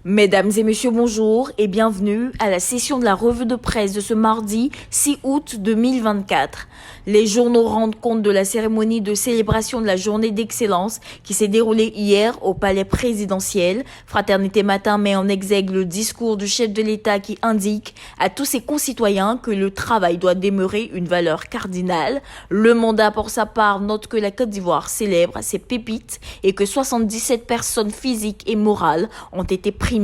Mesdames et messieurs, bonjour et bienvenue à la session de la revue de presse de ce mardi 6 août 2024. Les journaux rendent compte de la cérémonie de célébration de la journée d'excellence qui s'est déroulée hier au palais présidentiel. Fraternité Matin met en exergue le discours du chef de l'État qui indique à tous ses concitoyens que le travail doit demeurer une valeur cardinale. Le Mandat, pour sa part, note que la Côte d'Ivoire célèbre ses pépites et que 77 personnes physiques et morales ont été primées.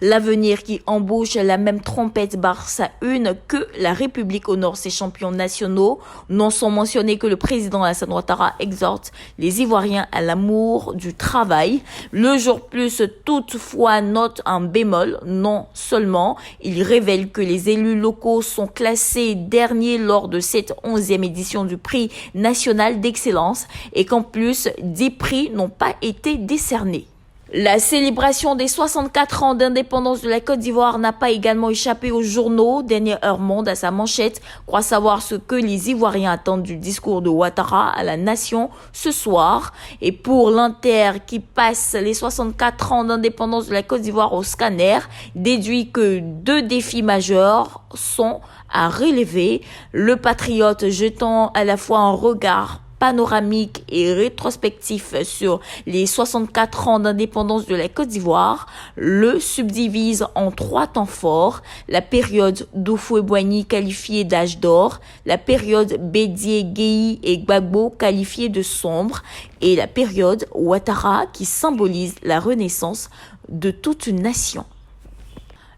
L'avenir qui embauche la même trompette barre sa une que la République honore ses champions nationaux. Non sans mentionner que le président Alassane Ouattara exhorte les Ivoiriens à l'amour du travail. Le Jour Plus toutefois note un bémol. Non seulement il révèle que les élus locaux sont classés derniers lors de cette 11e édition du prix national d'excellence et qu'en plus 10 prix n'ont pas été décernés. La célébration des 64 ans d'indépendance de la Côte d'Ivoire n'a pas également échappé aux journaux. Dernière Heure Monde, à sa manchette, croit savoir ce que les Ivoiriens attendent du discours de Ouattara à la nation ce soir. Et pour l'Inter qui passe les 64 ans d'indépendance de la Côte d'Ivoire au scanner, déduit que 2 défis majeurs sont à relever. Le Patriote jetant à la fois un regard panoramique et rétrospectif sur les 64 ans d'indépendance de la Côte d'Ivoire, le subdivise en 3 temps forts: la période d'Houphouët-Boigny qualifiée d'âge d'or, la période Bédié-Guèye et Gbagbo qualifiée de sombre, et la période Ouattara qui symbolise la renaissance de toute une nation.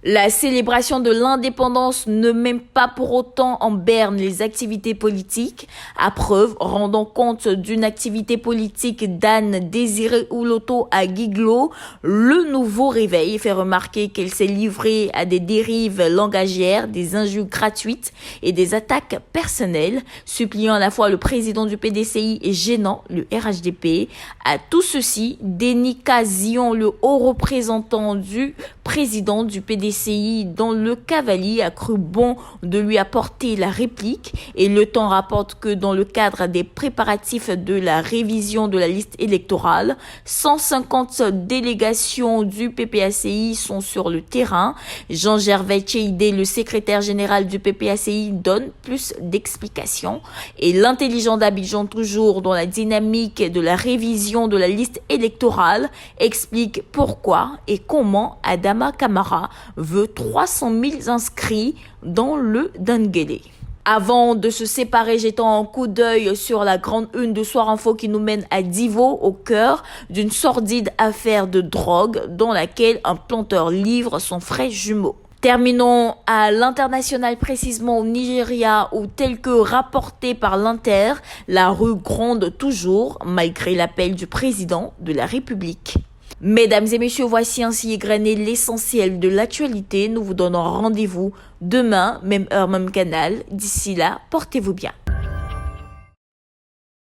La célébration de l'indépendance ne met pas pour autant en berne les activités politiques. À preuve, rendant compte d'une activité politique d'Anne Désiré Ouloto à Guiglo, le Nouveau Réveil fait remarquer qu'elle s'est livrée à des dérives langagières, des injures gratuites et des attaques personnelles, suppliant à la fois le président du PDCI et gênant le RHDP. À tout ceci, Denis Cazion, le haut représentant du président du PDCI, dont le cavalier a cru bon de lui apporter la réplique, et Le Temps rapporte que dans le cadre des préparatifs de la révision de la liste électorale, 150 délégations du PPACI sont sur le terrain. Jean-Gervais Tcheidé, le secrétaire général du PPACI, donne plus d'explications. Et L'Intelligent d'Abidjan, toujours dans la dynamique de la révision de la liste électorale, explique pourquoi et comment Adama Camara veut 300 000 inscrits dans le Denguélé. Avant de se séparer, jetant un coup d'œil sur la grande une de Soir Info qui nous mène à Divo, au cœur d'une sordide affaire de drogue dans laquelle un planteur livre son frère jumeau. Terminons à l'international, précisément au Nigeria, où tel que rapporté par l'Inter, la rue gronde toujours malgré l'appel du président de la République. Mesdames et messieurs, voici ainsi égrené l'essentiel de l'actualité. Nous vous donnons rendez-vous demain, même heure, même canal. D'ici là, portez-vous bien.